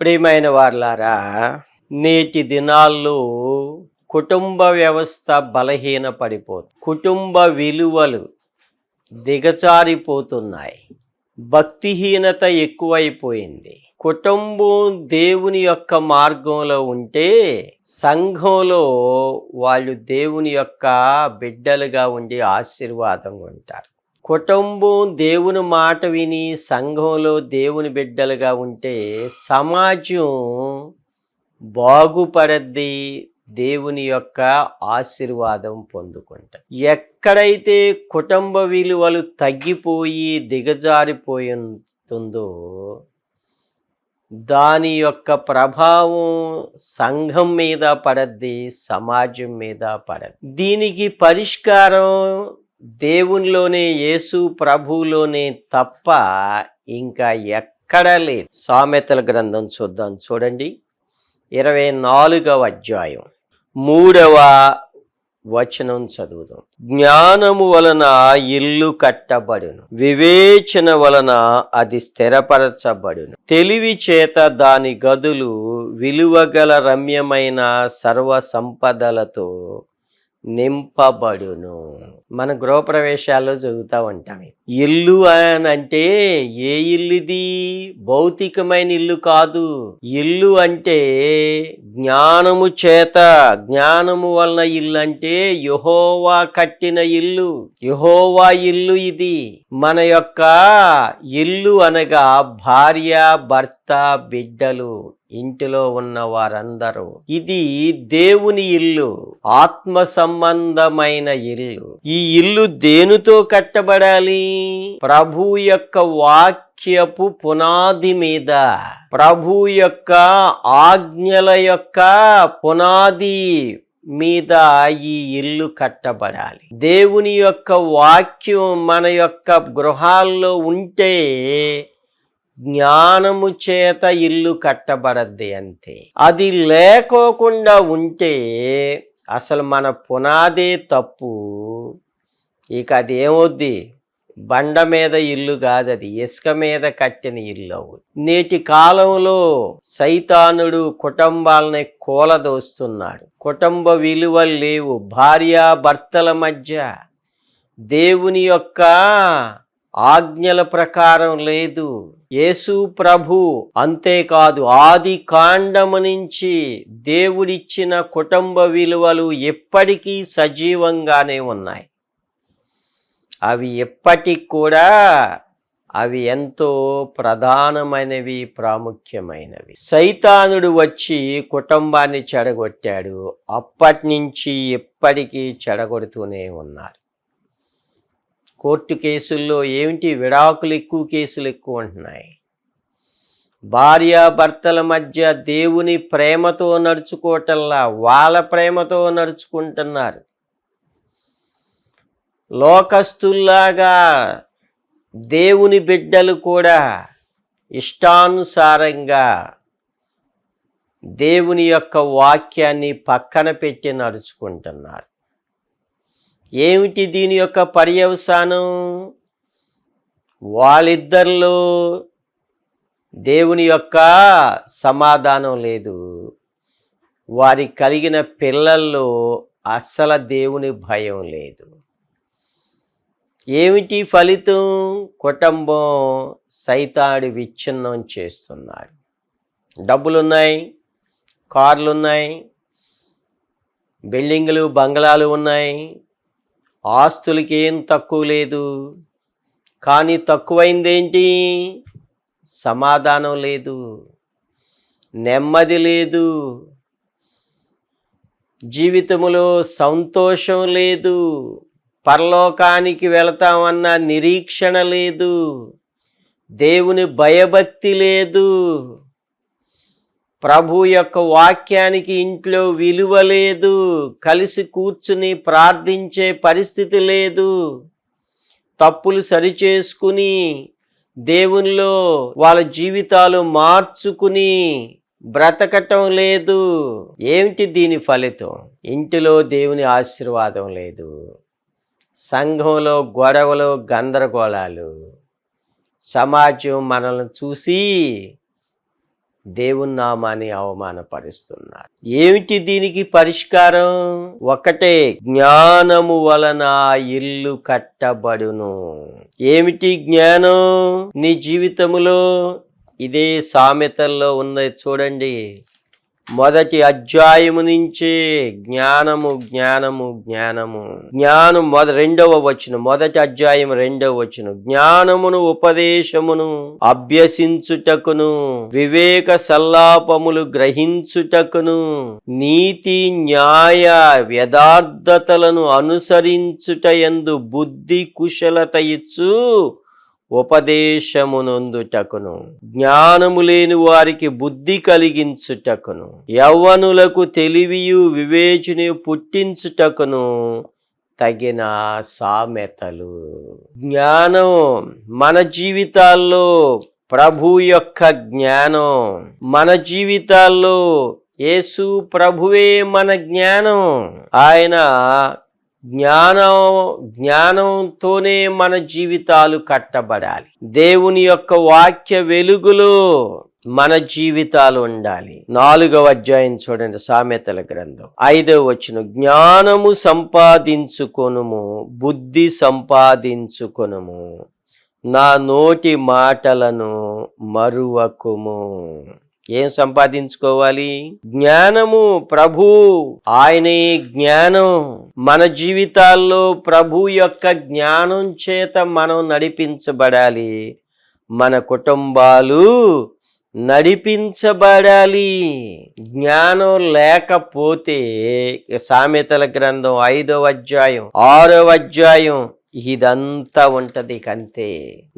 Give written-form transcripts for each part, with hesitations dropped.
ప్రియమైన వారలారా, నేటి దినాల్లో కుటుంబ వ్యవస్థ బలహీనపడిపోతుంది. కుటుంబ విలువలు దిగజారిపోతున్నాయి. భక్తిహీనత ఎక్కువైపోయింది. కుటుంబం దేవుని యొక్క మార్గంలో ఉంటే సంఘంలో వాళ్ళు దేవుని యొక్క బిడ్డలుగా ఉండి ఆశీర్వాదంగా ఉంటారు. కుటుంబం దేవుని మాట విని సంఘంలో దేవుని బిడ్డలుగా ఉంటే సమాజం బాగుపడద్ది, దేవుని యొక్క ఆశీర్వాదం పొందుకుంటారు. ఎక్కడైతే కుటుంబ విలువలు తగ్గిపోయి దిగజారిపోతుందో దాని యొక్క ప్రభావం సంఘం మీద పడద్ది, సమాజం మీద పడద్ది. దీనికి పరిష్కారం దేవునిలోనే, యేసు ప్రభువులోనే తప్ప ఇంకా ఎక్కడా లేదు. సామెతల గ్రంథం చూడండి, 24వ అధ్యాయం 3వ వచనం చదువుదాం. జ్ఞానము వలన ఇల్లు కట్టబడును, వివేచన వలన అది స్థిరపరచబడును. తెలివి చేత దాని గదులు విలువగల రమ్యమైన సర్వ సంపదలతో నింపబడును. మన గృహప్రవేశాల్లో చదువుతూ ఉంటాం. ఇల్లు అని అంటే ఏ ఇల్లు ఇది? భౌతికమైన ఇల్లు కాదు. ఇల్లు అంటే జ్ఞానము చేత, జ్ఞానము వలన ఇల్లు అంటే యెహోవా కట్టిన ఇల్లు, యెహోవా ఇల్లు ఇది. మన యొక్క ఇల్లు అనగా భార్య, భర్త, బిడ్డలు, ఇంటిలో ఉన్న వారందరూ. ఇది దేవుని ఇల్లు, ఆత్మ సంబంధమైన ఇల్లు. ఈ ఇల్లు దేనితో కట్టబడాలి? ప్రభు యొక్క వాక్యపు పునాది మీద, ప్రభు యొక్క ఆజ్ఞల యొక్క పునాది మీద ఈ ఇల్లు కట్టబడాలి. దేవుని యొక్క వాక్యం మన యొక్క గృహాల్లో ఉంటే జ్ఞానము చేత ఇల్లు కట్టబడద్ది అంతే. అది లేకోకుండా ఉంటే అసలు మన పునాదే తప్పు. ఇక అది ఏమవుద్ది? బండ మీద ఇల్లు కాదు, అది ఇసుక మీద కట్టిన ఇల్లు అవుద్ది. నేటి కాలంలో సైతానుడు కుటుంబాలని కూలదోస్తున్నాడు. కుటుంబ విలువలు లేవు. భార్యాభర్తల మధ్య దేవుని యొక్క ఆజ్ఞల ప్రకారం లేదు. యేసు ప్రభు అంతేకాదు, ఆది కాండము నుంచి దేవుడిచ్చిన కుటుంబ విలువలు ఎప్పటికీ సజీవంగానే ఉన్నాయి. అవి ఎప్పటికి కూడా అవి ఎంతో ప్రధానమైనవి, ప్రాముఖ్యమైనవి. సైతానుడు వచ్చి కుటుంబాన్ని చెడగొట్టాడు. అప్పటి నుంచి ఎప్పటికీ చెడగొడుతూనే ఉన్నారు. కోర్టు కేసుల్లో ఏమిటి? విడాకులు ఎక్కువ, కేసులు ఎక్కువ ఉంటున్నాయి. భార్యాభర్తల మధ్య దేవుని ప్రేమతో నడుచుకోవటంలా వాళ్ళ ప్రేమతో నడుచుకుంటున్నారు. లోకస్తుల్లాగా దేవుని బిడ్డలు కూడా ఇష్టానుసారంగా దేవుని యొక్క వాక్యాన్ని పక్కన పెట్టి నడుచుకుంటున్నారు. ఏమిటి దీని యొక్క పర్యవసానం? వాళ్ళిద్దరిలో దేవుని యొక్క సమాధానం లేదు. వారికి కలిగిన పిల్లల్లో అస్సలు దేవుని భయం లేదు. ఏమిటి ఫలితం? కుటుంబం సైతానుడు విచ్ఛిన్నం చేస్తున్నాడు. డబ్బులున్నాయి, కార్లున్నాయి, బిల్డింగులు, బంగ్లాలు ఉన్నాయి, ఆస్తులకి ఏం తక్కువ లేదు. కానీ తక్కువైందేంటి? సమాధానం లేదు, నెమ్మది లేదు, జీవితంలో సంతోషం లేదు, పరలోకానికి వెళతామన్న నిరీక్షణ లేదు, దేవుని భయభక్తి లేదు, ప్రభు యొక్క వాక్యానికి ఇంట్లో విలువ లేదు, కలిసి కూర్చుని ప్రార్థించే పరిస్థితి లేదు, తప్పులు సరిచేసుకుని దేవునిలో వాళ్ళ జీవితాలు మార్చుకుని బ్రతకటం లేదు. ఏమిటి దీని ఫలితం? ఇంటిలో దేవుని ఆశీర్వాదం లేదు, సంఘంలో గొడవలు, గందరగోళాలు. సమాజం మనల్ని చూసి దేవుని నామాన్ని అవమానపరుస్తున్నారు. ఏమిటి దీనికి పరిష్కారం? ఒకటే, జ్ఞానము వలన ఇల్లు కట్టబడును. ఏమిటి జ్ఞానం నీ జీవితములో? ఇదే సామెతల్లో ఉన్నది చూడండి. మొదటి అధ్యాయము నుంచే జ్ఞానము జ్ఞానము జ్ఞానము జ్ఞానం. రెండవ వచనం, మొదటి అధ్యాయం 2వ వచనం, జ్ఞానమును ఉపదేశమును అభ్యసించుటకును వివేక సల్లాపములు గ్రహించుటకును నీతి న్యాయ యథార్థతలను అనుసరించుటయందు బుద్ధి కుశలత ఇచ్చు ఉపదేశమునందుటకును జ్ఞానము లేని వారికి బుద్ధి కలిగించుటకును యవ్వనులకు తెలివియు వివేచనయు పుట్టించుటకును తగిన సామెతలు. జ్ఞానం మన జీవితాల్లో, ప్రభు యొక్క జ్ఞానం మన జీవితాల్లో, యేసు ప్రభువే మన జ్ఞానం. ఆయన జ్ఞానంతోనే మన జీవితాలు కట్టబడాలి. దేవుని యొక్క వాక్య వెలుగులో మన జీవితాలు ఉండాలి. 4వ అధ్యాయం చూడండి, సామెతల గ్రంథం 5వ వచనం, జ్ఞానము సంపాదించుకొనుము బుద్ధి సంపాదించుకొనుము నా నోటి మాటలను మరువకుము. ఏం సంపాదించుకోవాలి? జ్ఞానము. ప్రభు ఆయనే జ్ఞానం. మన జీవితాల్లో ప్రభు యొక్క జ్ఞానం చేత మనం నడిపించబడాలి. మన కుటుంబాలు నడిపించబడాలి. జ్ఞానం లేకపోతే సామెతల గ్రంథం 5వ అధ్యాయం 6వ అధ్యాయం ఇదంతా ఉంటది. కంతే,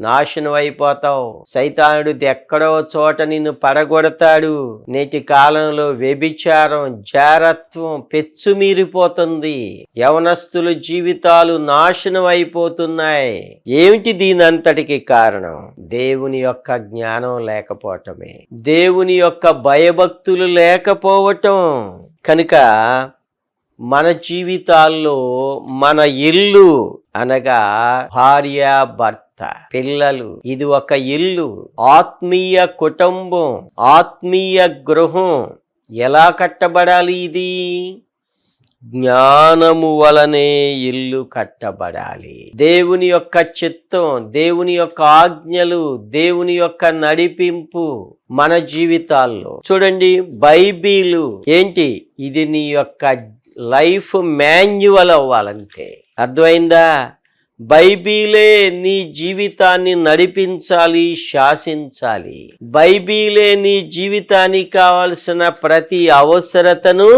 నాశనం అయిపోతావు. సైతానుడు ఎక్కడో చోట నిన్ను పడగొడతాడు. నేటి కాలంలో వ్యభిచారం, జారత్వం పెచ్చుమీరిపోతుంది. యవనస్తుల జీవితాలు నాశనం అయిపోతున్నాయి. ఏమిటి దీనంతటికి కారణం? దేవుని యొక్క జ్ఞానం లేకపోవటమే, దేవుని యొక్క భయభక్తులు లేకపోవటం. కనుక మన జీవితాల్లో మన ఇల్లు అనగా భార్య, భర్త, పిల్లలు, ఇది ఒక ఇల్లు. ఆత్మీయ కుటుంబం, ఆత్మీయ గృహం ఎలా కట్టబడాలి? ఇది జ్ఞానము వలనే ఇల్లు కట్టబడాలి. దేవుని యొక్క చిత్తం, దేవుని యొక్క ఆజ్ఞలు, దేవుని యొక్క నడిపింపు మన జీవితాల్లో. చూడండి, బైబిలు ఏంటి? ఇది నీ యొక్క లైఫ్ మాన్యువల్ అవ్వాలంటే. అర్థమైందా? బైబిలే నీ జీవితాన్ని నడిపించాలి, శాసించాలి. బైబిలే నీ జీవితానికి కావలసిన ప్రతి అవసరతను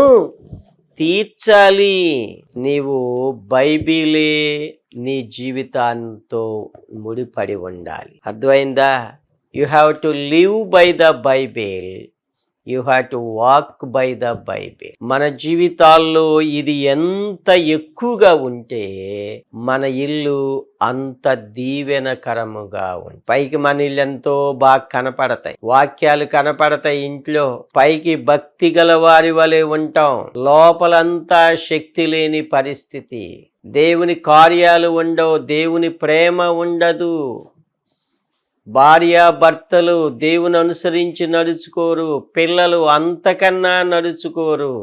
తీర్చాలి. నీవు బైబిలే నీ జీవితాంతో ముడిపడి ఉండాలి. అర్థమైందా? You have to live by the Bible, you have to walk by the Bible. మన జీవితాల్లో ఇది ఎంత ఎక్కువగా ఉంటే మన ఇల్లు అంత దీవెనకరముగా ఉంటుంది. పైకి మన ఇల్లు ఎంతో బాగా కనపడతాయి, వాక్యాలు కనపడతాయి ఇంట్లో, పైకి భక్తి గల వారి వలె ఉంటాం, లోపలంతా శక్తి లేని పరిస్థితి. దేవుని కార్యాలు ఉండవు, దేవుని ప్రేమ ఉండదు. భార్య భర్తలు దేవుని అనుసరించి నడుచుకోరు, పిల్లలు అంతకన్నా నడుచుకోరు.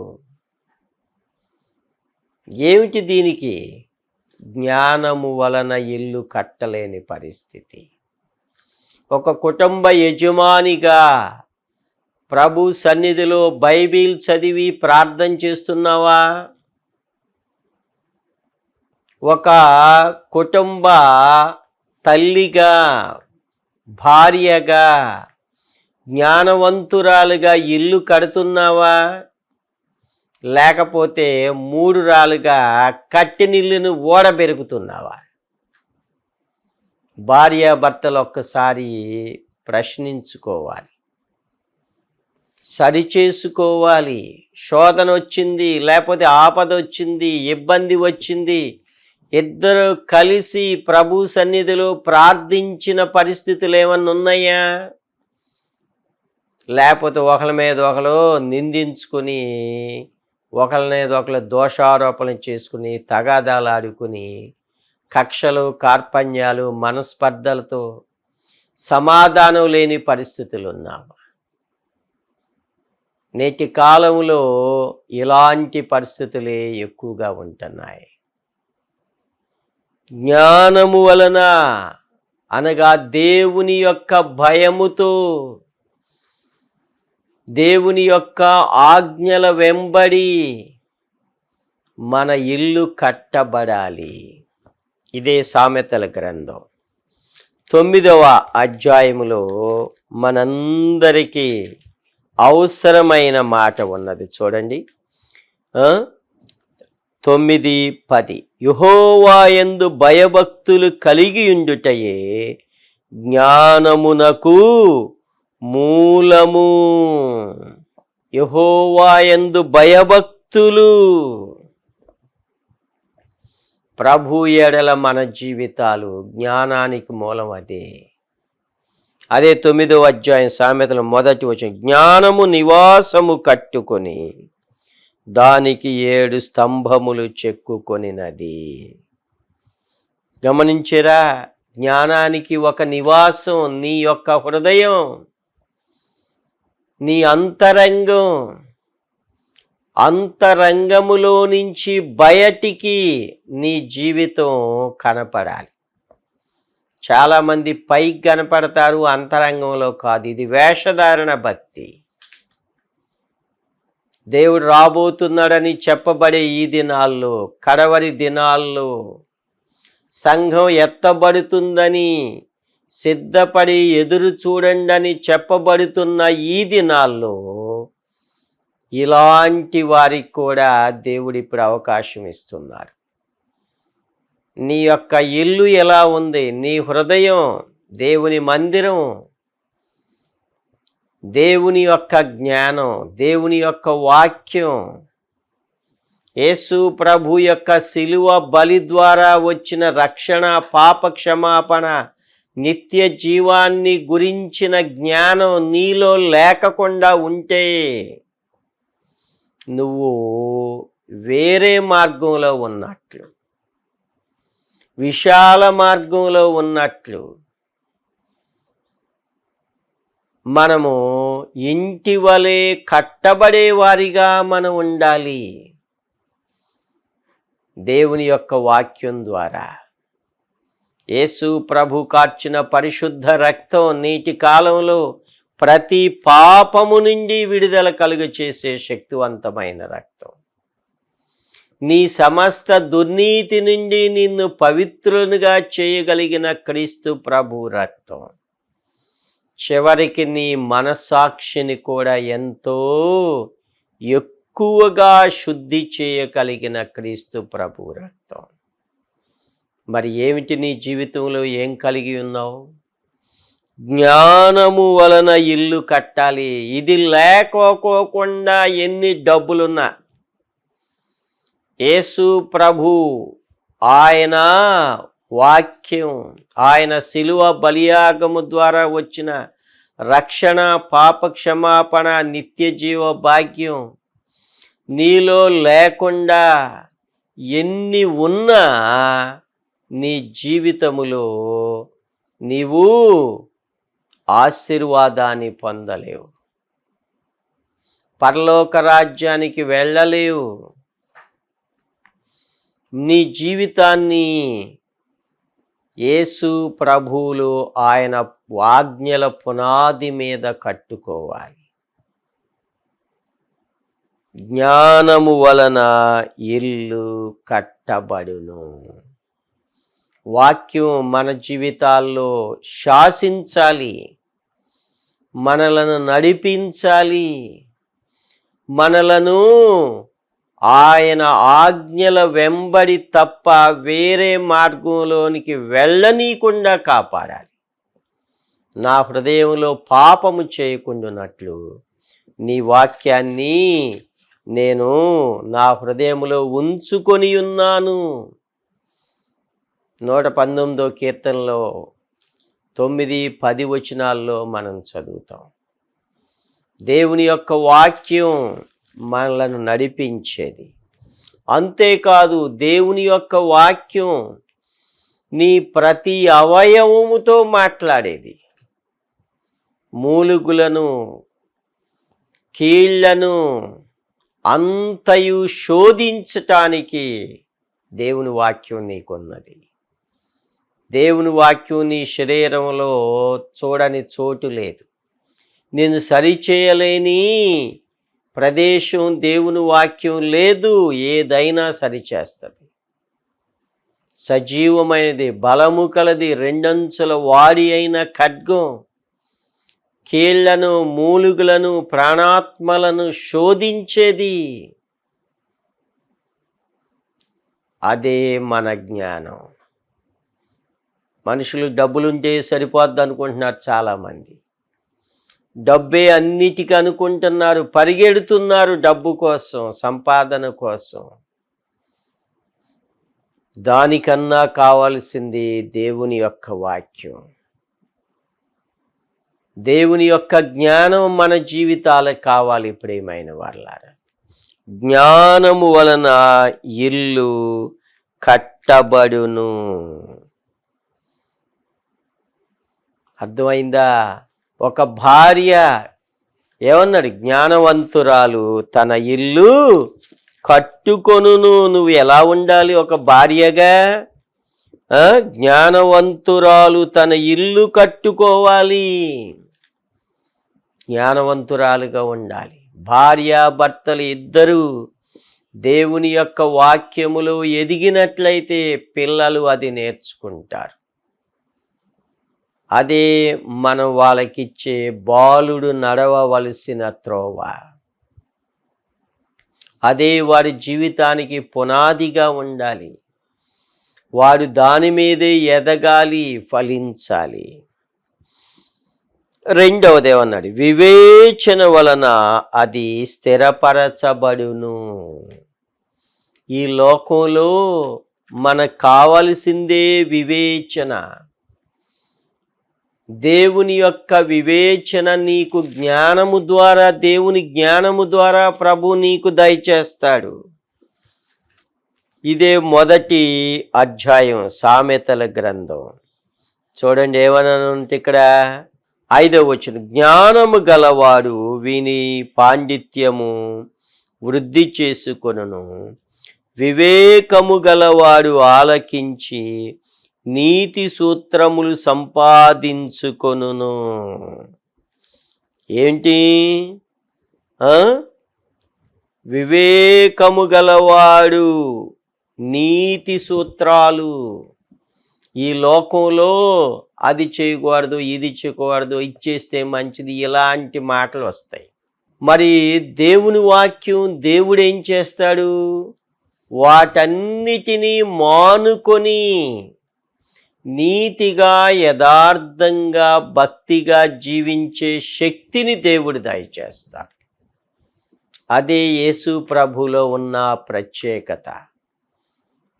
ఏమిటి దీనికి? జ్ఞానము వలన ఇల్లు కట్టలేని పరిస్థితి. ఒక కుటుంబ యజమానిగా ప్రభు సన్నిధిలో బైబిల్ చదివి ప్రార్థన చేస్తున్నావా? ఒక కుటుంబ తల్లిగా, భార్యగా, జ్ఞానవంతురాలుగా ఇల్లు కడుతున్నావా? లేకపోతే మూడురాలుగా కట్టినిల్లును ఓడబెరుగుతున్నావా? భార్యాభర్తలు ఒక్కసారి ప్రశ్నించుకోవాలి, సరిచేసుకోవాలి. శోధన వచ్చింది, లేకపోతే ఆపద వచ్చింది, ఇబ్బంది వచ్చింది, ఇద్దరు కలిసి ప్రభు సన్నిధిలో ప్రార్థించిన పరిస్థితులు ఏమన్నా ఉన్నాయా? లేకపోతే ఒకరి మీద ఒకరు నిందించుకుని, ఒకరి మీద ఒకరు దోషారోపణ చేసుకుని, తగాదాలు ఆడుకుని, కక్షలు, కార్పణ్యాలు, మనస్పర్ధలతో సమాధానం లేని పరిస్థితులు ఉన్నాము. నేటి కాలంలో ఇలాంటి పరిస్థితులే ఎక్కువగా ఉంటున్నాయి. జ్ఞానము వలన అనగా దేవుని యొక్క భయముతో, దేవుని యొక్క ఆజ్ఞల వెంబడి మన ఇల్లు కట్టబడాలి. ఇదే సామెతల గ్రంథం 9వ అధ్యాయములో మనందరికీ అవసరమైన మాట ఉన్నది. చూడండి 9:10 యెహోవా యందు భయభక్తులు కలిగియుండుటయే జ్ఞానమునకు మూలము. యెహోవా యందు భయభక్తులు, ప్రభు ఎడల మన జీవితాలు జ్ఞానానికి మూలం. అదే 9వ అధ్యాయం సామెతల 1వ వచనం, జ్ఞానము నివాసము కట్టుకొని దానికి 7 స్తంభములు చెక్కుకొనినది. గమనించరా, జ్ఞానానికి ఒక నివాసం నీ యొక్క హృదయం, నీ అంతరంగం. అంతరంగములో నుంచి బయటికి నీ జీవితం కనపడాలి. చాలామంది పైకి కనపడతారు, అంతరంగంలో కాదు. ఇది వేషధారణ భక్తి. దేవుడు రాబోతున్నాడని చెప్పబడే ఈ దినాల్లో, కడవరి దినాల్లో, సంఘం ఎత్తబడుతుందని సిద్ధపడి ఎదురు చూడండి చెప్పబడుతున్న ఈ దినాల్లో ఇలాంటి వారికి కూడా దేవుడు ఇప్పుడు అవకాశం ఇస్తున్నారు. నీ యొక్క ఇల్లు ఎలా ఉంది? నీ హృదయం దేవుని మందిరం, దేవుని యొక్క జ్ఞానం, దేవుని యొక్క వాక్యం, యేసు ప్రభు యొక్క శిలువ బలి ద్వారా వచ్చిన రక్షణ, పాప క్షమాపణ, నిత్య జీవాన్ని గురించిన జ్ఞానం నీలో లేకుండా ఉంటే నువ్వు వేరే మార్గంలో ఉన్నట్లు, విశాల మార్గంలో ఉన్నట్లు. మనము ఇంటి వలె కట్టబడే వారిగా మనం ఉండాలి. దేవుని యొక్క వాక్యం ద్వారా యేసు ప్రభు కార్చిన పరిశుద్ధ రక్తం నీటి కాలంలో ప్రతి పాపము నుండి విడుదల కలుగచేసే శక్తివంతమైన రక్తం. నీ సమస్త దుర్నీతి నుండి నిన్ను పవిత్రునిగా చేయగలిగిన క్రీస్తు ప్రభు రక్తం. చివరికి నీ మనస్సాక్షిని కూడా ఎంతో ఎక్కువగా శుద్ధి చేయగలిగిన క్రీస్తు ప్రభు రక్తం. మరి ఏమిటి నీ జీవితంలో ఏం కలిగి ఉన్నావు? జ్ఞానము వలన ఇల్లు కట్టాలి. ఇది లేకోకుండా ఎన్ని డబ్బులున్నా, యేసు ప్రభు ఆయన వాక్యం, ఆయన శిలువ బలియాగము ద్వారా వచ్చిన రక్షణ, పాప క్షమాపణ, నిత్య జీవ భాగ్యం నీలో లేకుండా ఎన్ని ఉన్నా నీ జీవితములో నీవు ఆశీర్వాదాన్ని పొందలేవు, పరలోక రాజ్యానికి వెళ్ళలేవు. నీ జీవితాన్ని యేసు ప్రభువులు ఆయన ఆజ్ఞల పునాది మీద కట్టుకోవాలి. జ్ఞానము వలన ఇల్లు కట్టబడును. వాక్యం మన జీవితాల్లో శాసించాలి, మనలను నడిపించాలి, మనలను ఆయన ఆజ్ఞల వెంబడి తప్ప వేరే మార్గంలోనికి వెళ్ళనీయకుండా కాపాడాలి. నా హృదయంలో పాపము చేయకుండానట్లు నీ వాక్యాన్ని నేను నా హృదయంలో ఉంచుకొని ఉన్నాను. 119వ కీర్తనలో 9-10 వచనాల్లో మనం చదువుతాం. దేవుని యొక్క వాక్యం మనలను నడిపించేది. అంతేకాదు, దేవుని యొక్క వాక్యం నీ ప్రతి అవయవముతో మాట్లాడేది. మూలుగులను కీళ్లను అంతయు శోధించటానికి దేవుని వాక్యం నీకున్నది. దేవుని వాక్యం నీ శరీరంలో చూడని చోటు లేదు. నేను సరిచేయలేని ప్రదేశం దేవుని వాక్యం లేదు. ఏదైనా సరిచేస్తుంది. సజీవమైనది, బలము కలది, రెండంచుల వాడి అయిన ఖడ్గం కీళ్లను, మూలుగులను, ప్రాణాత్మలను శోధించేది. అదే మన జ్ఞానం. మనుషులు డబ్బులుంటే సరిపోద్ది అనుకుంటున్నారు చాలామంది. డబ్బే అన్నిటికీ అనుకుంటున్నారు, పరిగెడుతున్నారు డబ్బు కోసం, సంపాదన కోసం. దానికన్నా కావాల్సింది దేవుని యొక్క వాక్యం. దేవుని యొక్క జ్ఞానం మన జీవితాలకు కావాలి. ప్రియమైన వారలారా, జ్ఞానము వలన ఇల్లు కట్టబడును. అర్థమైందా? ఒక భార్య ఏమన్నాడు? జ్ఞానవంతురాలు తన ఇల్లు కట్టుకొనును. నువ్వు ఎలా ఉండాలి ఒక భార్యగా? జ్ఞానవంతురాలు తన ఇల్లు కట్టుకోవాలి. జ్ఞానవంతురాలుగా ఉండాలి. భార్య భర్తలు ఇద్దరూ దేవుని యొక్క వాక్యములో ఎదిగినట్లయితే పిల్లలు అది నేర్చుకుంటారు. అదే మనం వాళ్ళకిచ్చే బాలుడు నడవవలసిన త్రోవ. అదే వారి జీవితానికి పునాదిగా ఉండాలి. వారు దాని మీదే ఎదగాలి, ఫలించాలి. రెండవది ఏమన్నాడు? వివేచన వలన అది స్థిరపరచబడును. ఈ లోకంలో మనకు కావలసిందే వివేచన. దేవుని యొక్క వివేచన నీకు జ్ఞానము ద్వారా, దేవుని జ్ఞానము ద్వారా ప్రభు నీకు దయచేస్తాడు. ఇదే మొదటి అధ్యాయం సామెతల గ్రంథం. చూడండి ఏమనంటే ఇక్కడ 5వ వచనం, జ్ఞానము గలవాడు విని పాండిత్యము వృద్ధి చేసుకొనును, వివేకము గలవాడు ఆలకించి నీతి సూత్రములు సంపాదించుకొనును. ఏంటి? వివేకము గలవాడు నీతి సూత్రాలు. ఈ లోకంలో అది చేయకూడదు, ఇది చేయకూడదు, ఇచ్చేస్తే మంచిది, ఇలాంటి మాటలు వస్తాయి. మరి దేవుని వాక్యం, దేవుడు ఏం చేస్తాడు? వాటన్నిటినీ మానుకొని నీతిగా, యథార్థంగా, భక్తిగా జీవించే శక్తిని దేవుడు దయచేస్తాడు. అదే యేసు ప్రభులో ఉన్న ప్రత్యేకత.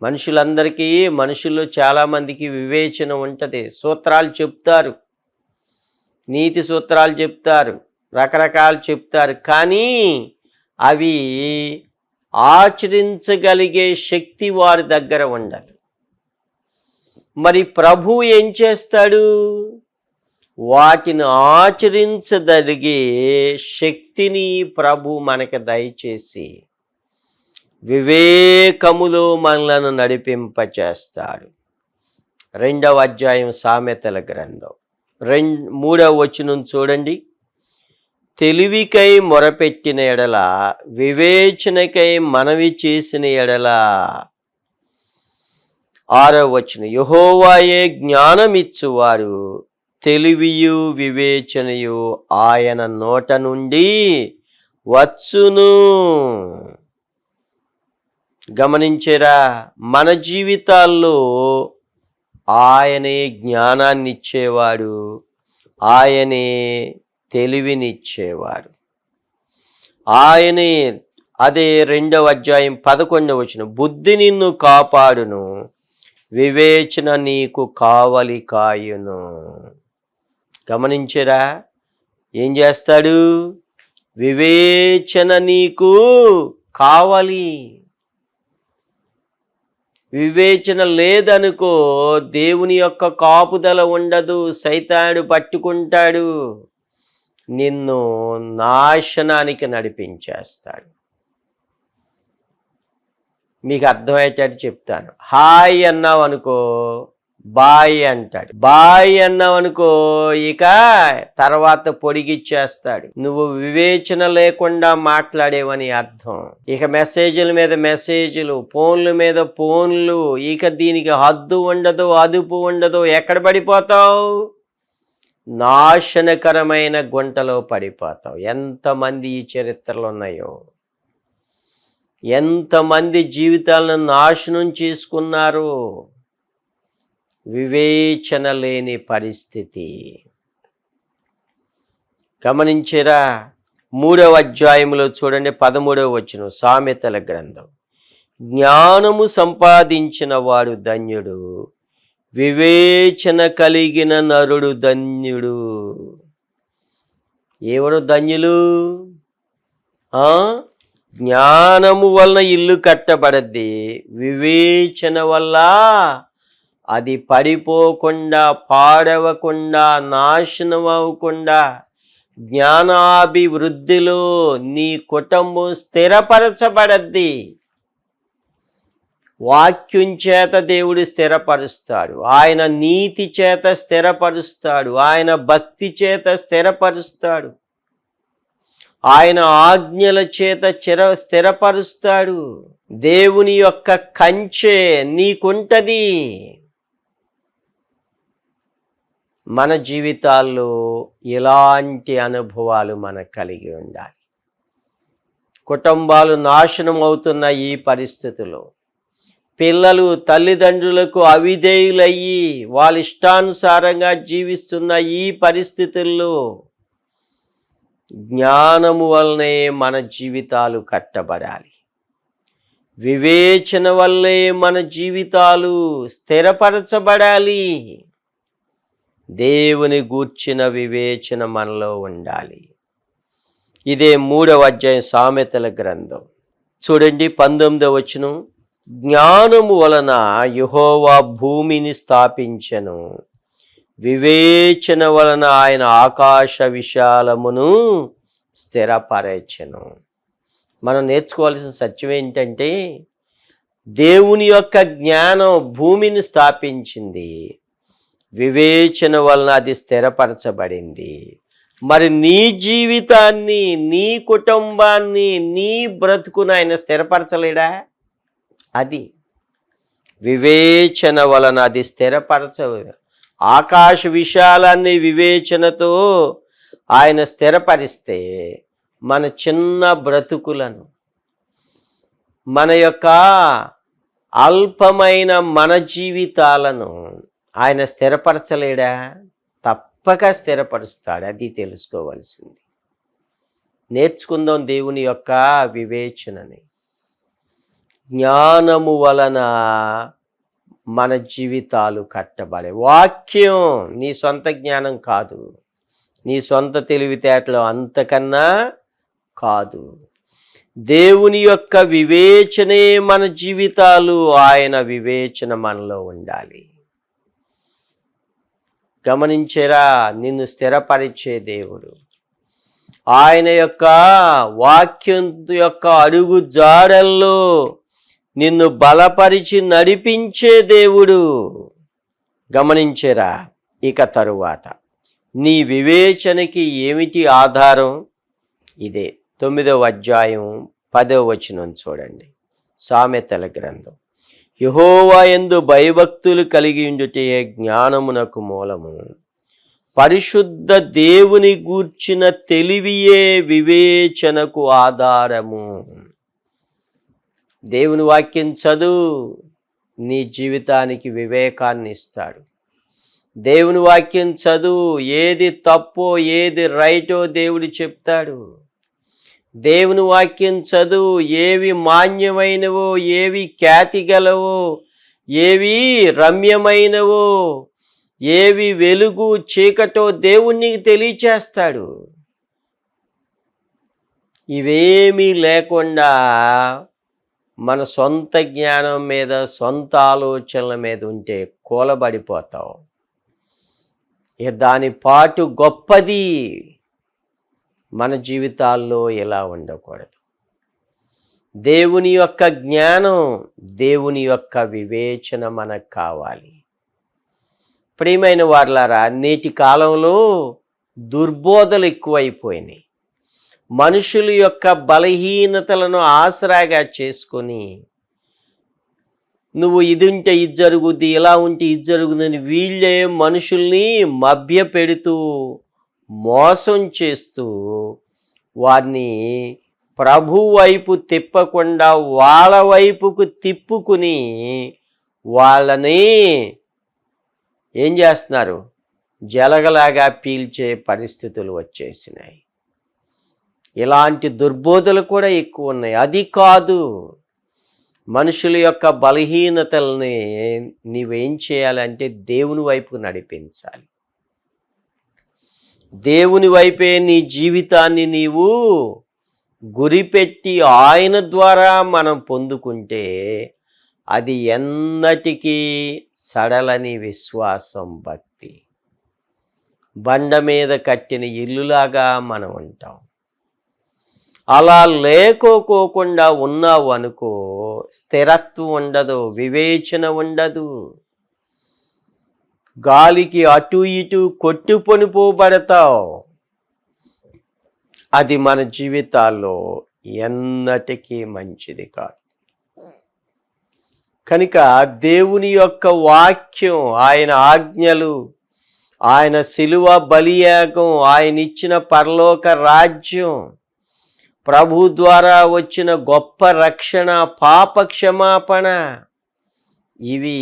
మనుషుల్లో చాలామందికి వివేచన ఉంటుంది. సూత్రాలు చెప్తారు, నీతి సూత్రాలు చెప్తారు, రకరకాలు చెప్తారు, కానీ అవి ఆచరించగలిగే శక్తి వారి దగ్గర ఉండదు. మరి ప్రభు ఏం చేస్తాడు? వాటిని ఆచరించగలిగే శక్తిని ప్రభు మనకు దయచేసి వివేకములో మనలను నడిపింపచేస్తాడు. 2వ అధ్యాయం సామెతల గ్రంథం 3వ వచనం చూడండి. తెలివికై మొరపెట్టిన ఎడల, వివేచనకై మనవి చేసిన ఎడల. 6వ వచనం, యెహోవాయే జ్ఞానమిచ్చువారు, తెలివియు వివేచనయు ఆయన నోట నుండి వచ్చును. గమనించారా? మన జీవితాల్లో ఆయనే జ్ఞానాన్ని ఇచ్చేవాడు, ఆయనే తెలివినిచ్చేవాడు, ఆయనే. అదే 2వ అధ్యాయం 11వ వచనం, బుద్ధి నిన్ను కాపాడును, వివేచన నీకు కావలి కాయును. గమనించరా? ఏం చేస్తాడు? వివేచన నీకు కావాలి. వివేచన లేదనుకో, దేవుని యొక్క కాపుదల ఉండదు, సైతానుడు పట్టుకుంటాడు. నిన్ను నాశనానికి నడిపించేస్తాడు. మీకు అర్థమయ్యేటట్టు చెప్తాను. హాయ్ అన్నావు అనుకో, బాయ్ అంటాడు. బాయ్ అన్నావు అనుకో, ఇక తర్వాత పొడిగిచ్చేస్తాడు. నువ్వు వివేచన లేకుండా మాట్లాడేవని అర్థం. ఇక మెసేజ్ల మీద మెసేజ్లు, ఫోన్ల మీద ఫోన్లు, ఇక దీనికి హద్దు ఉండదు, అదుపు ఉండదు. ఎక్కడ పడిపోతావు? నాశనకరమైన గుంటలో పడిపోతావు. ఎంతమంది ఈ చరిత్రలు ఉన్నాయో, ఎంతమంది జీవితాలను నాశనం చేసుకున్నారు. వివేచన లేని పరిస్థితి. గమనించారా? 3వ అధ్యాయంలో చూడండి, 13వ వచనం, సామెతల గ్రంథం. జ్ఞానము సంపాదించిన వాడు ధన్యుడు, వివేచన కలిగిన నరుడు ధన్యుడు. ఎవరు ధన్యులు? జ్ఞానము వలన ఇల్లు కట్టబడద్ది, వివేచన వల్ల అది పడిపోకుండా, పాడవకుండా, నాశనం అవ్వకుండా, జ్ఞానాభివృద్ధిలో నీ కుటుంబం స్థిరపరచబడద్ది. వాక్యం చేత దేవుడు స్థిరపరుస్తాడు, ఆయన నీతి చేత స్థిరపరుస్తాడు, ఆయన భక్తి చేత స్థిరపరుస్తాడు, ఆయన ఆజ్ఞల చేత స్థిరపరుస్తాడు. దేవుని యొక్క కంచె నీకుంటది. మన జీవితాల్లో ఇలాంటి అనుభవాలు మనకు కలిగి ఉండాలి. కుటుంబాలు నాశనం అవుతున్న ఈ పరిస్థితుల్లో, పిల్లలు తల్లిదండ్రులకు అవిధేయులయ్యి వాళ్ళ ఇష్టానుసారంగా జీవిస్తున్న ఈ పరిస్థితుల్లో జ్ఞానము వల్లనే మన జీవితాలు కట్టబడాలి. వివేచన వల్లే మన జీవితాలు స్థిరపరచబడాలి. దేవుని గూర్చిన వివేచన మనలో ఉండాలి. ఇదే 3వ అధ్యాయం సామెతల గ్రంథం. చూడండి, 19వ వచనం. జ్ఞానము వలన యెహోవా భూమిని స్థాపించెను, వివేచన వలన ఆయన ఆకాశ విశాలమును స్థిరపరచెను. మనం నేర్చుకోవాల్సిన సత్యం ఏంటంటే, దేవుని యొక్క జ్ఞానం భూమిని స్థాపించింది, వివేచన వలన అది స్థిరపరచబడింది. మరి నీ జీవితాన్ని, నీ కుటుంబాన్ని, నీ బ్రతుకును ఆయన స్థిరపరచలేడా? అది వివేచన వలన అది ఆకాశ విశాలాన్ని వివేచనతో ఆయన స్థిరపరిస్తే, మన చిన్న బ్రతుకులను, మన యొక్క అల్పమైన మన జీవితాలను ఆయన స్థిరపరచలేడా? తప్పక స్థిరపరుస్తాడు. అది తెలుసుకోవాల్సింది. నేర్చుకుందాం దేవుని యొక్క వివేచనని. జ్ఞానము వలన మన జీవితాలు కట్టబడే. వాక్యం నీ సొంత జ్ఞానం కాదు, నీ సొంత తెలివితేటలు అంతకన్నా కాదు. దేవుని యొక్క వివేచనే మన జీవితాలు. ఆయన వివేచన మనలో ఉండాలి. గమనించారా? నిన్ను స్థిరపరిచే దేవుడు, ఆయన యొక్క వాక్యం యొక్క అడుగు జాడల్లో నిన్ను బలపరిచి నడిపించే దేవుడు. గమనించారా? ఇక తరువాత నీ వివేచనకి ఏమిటి ఆధారం? ఇదే 9వ అధ్యాయం 10వ వచనం చూడండి, సామెతల గ్రంథం. యెహోవా యందు భయభక్తులు కలిగి ఉండుటే జ్ఞానమునకు మూలము, పరిశుద్ధ దేవుని గూర్చిన తెలివియే వివేచనకు ఆధారము. దేవుని వాక్యం చదువు, నీ జీవితానికి వివేకాన్ని ఇస్తాడు. దేవుని వాక్యం చదువు, ఏది తప్పో ఏది రైటో దేవుడు చెప్తాడు. దేవుని వాక్యం చదువు, ఏవి మాన్యమైనవో, ఏవి ఖ్యాతి గలవో, ఏవి రమ్యమైనవో, ఏవి వెలుగు చీకటో దేవుడు నీకు తెలియచేస్తాడు. ఇవేమీ లేకుండా మన సొంత జ్ఞానం మీద, సొంత ఆలోచనల మీద ఉంటే కూలబడిపోతావు. దాని పాటు గొప్పది మన జీవితాల్లో ఇలా ఉండకూడదు. దేవుని యొక్క జ్ఞానం, దేవుని యొక్క వివేచన మనకు కావాలి. ప్రియమైన వారలారా, నేటి కాలంలో దుర్బోధలు ఎక్కువైపోయినాయి. మనుషుల యొక్క బలహీనతలను ఆసరాగా చేసుకొని నువ్వు ఇది ఉంటే ఇది జరుగుద్ది, ఇలా ఉంటే ఇది జరుగుతుందని వీళ్ళే మనుషుల్ని మభ్యపెడుతూ మోసం చేస్తూ వారిని ప్రభు వైపు తిప్పకుండా వాళ్ళ వైపుకు తిప్పుకుని వాళ్ళని ఏం చేస్తున్నారు, జలగలాగా పీల్చే పరిస్థితులు వచ్చేసినాయి. ఇలాంటి దుర్బోధలు కూడా ఎక్కువ ఉన్నాయి. అది కాదు, మనుషుల యొక్క బలహీనతల్ని నీవేం చేయాలంటే దేవుని వైపు నడిపించాలి. దేవుని వైపే నీ జీవితాన్ని నీవు గురిపెట్టి ఆయన ద్వారా మనం పొందుకుంటే అది ఎన్నటికీ సడలని విశ్వాసం, భక్తి. బండ మీద కట్టిన ఇల్లులాగా మనం ఉంటాం. అలా లేకోకుండా ఉన్నావు అనుకో, స్థిరత్వం ఉండదు, వివేచన ఉండదు, గాలికి అటు ఇటు కొట్టుకొనిపోబడతావు. అది మన జీవితాల్లో ఎన్నటికీ మంచిది కాదు. కనుక దేవుని యొక్క వాక్యం, ఆయన ఆజ్ఞలు, ఆయన శిలువ బలియాగం, ఆయన ఇచ్చిన పరలోక రాజ్యం, ప్రభు ద్వారా వచ్చిన గొప్ప రక్షణ, పాప క్షమాపణ, ఇవి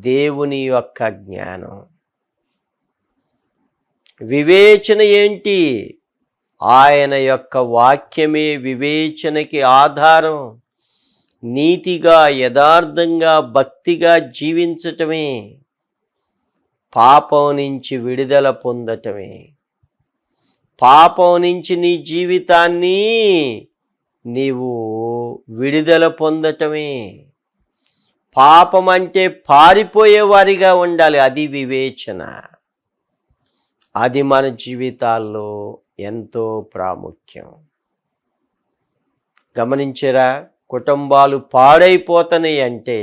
దేవుని యొక్క జ్ఞానం. వివేచన ఏంటి? ఆయన యొక్క వాక్యమే వివేచనకి ఆధారం. నీతిగా, యథార్థంగా, భక్తిగా జీవించటమే పాపం నుంచి విడుదల పొందటమే. పాపం నుంచి నీ జీవితాన్ని నీవు విడుదల పొందటమే. పాపం అంటే పారిపోయేవారిగా ఉండాలి, అది వివేచన. అది మన జీవితాల్లో ఎంతో ప్రాముఖ్యం. గమనించరా, కుటుంబాలు పాడైపోతున్నాయి అంటే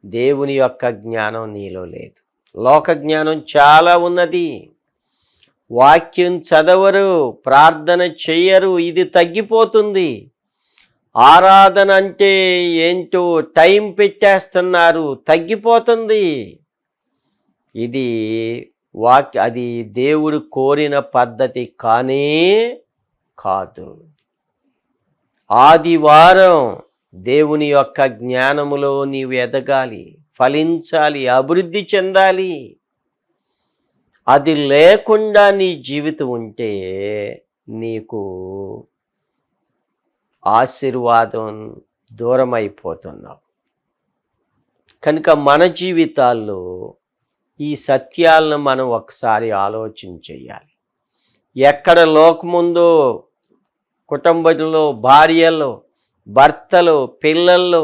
దేవుని యొక్క జ్ఞానం నీలో లేదు. లోక జ్ఞానం చాలా ఉన్నది. వాక్యం చదవరు, ప్రార్థన చెయ్యరు, ఇది తగ్గిపోతుంది. ఆరాధన అంటే ఏంటో టైం పెట్టేస్తున్నారు, తగ్గిపోతుంది. ఇది అది దేవుడు కోరిన పద్ధతి కానే కాదు. ఆదివారం దేవుని యొక్క జ్ఞానములో నీవు ఎదగాలి, ఫలించాలి, అభివృద్ధి చెందాలి. అది లేకుండా నీ జీవితం ఉంటే నీకు ఆశీర్వాదం దూరం అయిపోతున్నావు. కనుక మన జీవితాల్లో ఈ సత్యాలను మనం ఒకసారి ఆలోచన చేయాలి. ఎక్కడ లోకముందో, కుటుంబంలో, భార్యలో, భర్తలో, పిల్లల్లో,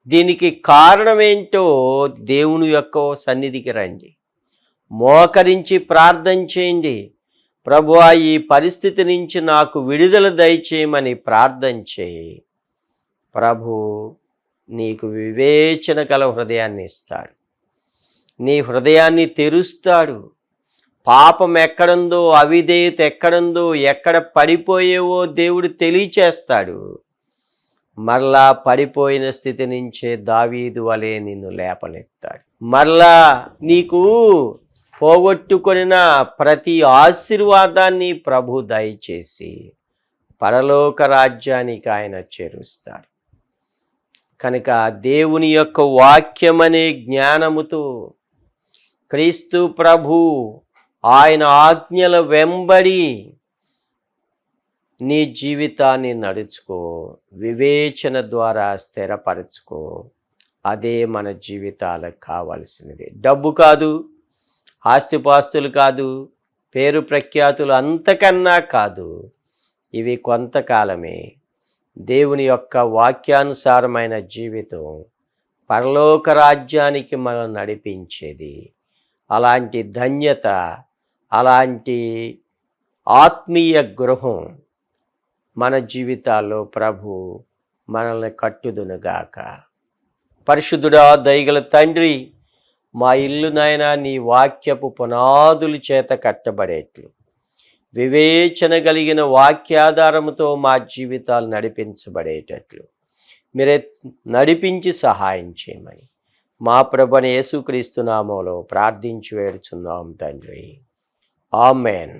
దీనికి కారణం ఏంటో దేవుని యొక్క సన్నిధికి రండి, మోకరించి ప్రార్థన చేయండి. ప్రభువా, ఈ పరిస్థితి నుంచి నాకు విడుదల దయచేయమని ప్రార్థన చేయి. ప్రభు నీకు వివేచన గల హృదయాన్ని ఇస్తాడు, నీ హృదయాన్ని తెరుస్తాడు. పాపం ఎక్కడుందో, అవిధేయత ఎక్కడుందో, ఎక్కడ పడిపోయేవో దేవుడు తెలియచేస్తాడు. మరలా పడిపోయిన స్థితి నుంచే దావీదు వలె నిన్ను లేపనెత్తాడు. మరలా నీకు పోగొట్టుకొనిన ప్రతి ఆశీర్వాదాన్ని ప్రభు దయచేసి పరలోక రాజ్యానికి ఆయన చేరుస్తాడు. కనుక దేవుని యొక్క వాక్యమనే జ్ఞానముతో క్రీస్తు ప్రభు ఆయన ఆజ్ఞల వెంబడి నీ జీవితాన్ని నడుచుకో, వివేచన ద్వారా స్థిరపరచుకో. అదే మన జీవితాలకు కావలసినది. డబ్బు కాదు, ఆస్తిపాస్తులు కాదు, పేరు ప్రఖ్యాతులు అంతకన్నా కాదు. ఇవి కొంతకాలమే. దేవుని యొక్క వాక్యానుసారమైన జీవితం పరలోక రాజ్యానికి మనం నడిపించేది. అలాంటి ధన్యత, అలాంటి ఆత్మీయ గృహం మన జీవితాల్లో ప్రభు మనల్ని కట్టుదునుగాక. పరిశుద్ధుడా, దయగల తండ్రి, మా ఇల్లు నాయనా నీ వాక్యపు పునాదుల చేత కట్టబడేట్లు వివేచన కలిగిన వాక్యాధారముతో మా జీవితాలు నడిపించబడేటట్లు మీరే నడిపించి సహాయం చేయమని మా ప్రభువైన యేసుక్రీస్తు నామములో ప్రార్థించి వేడుచున్నాం తండ్రి. ఆమేన్.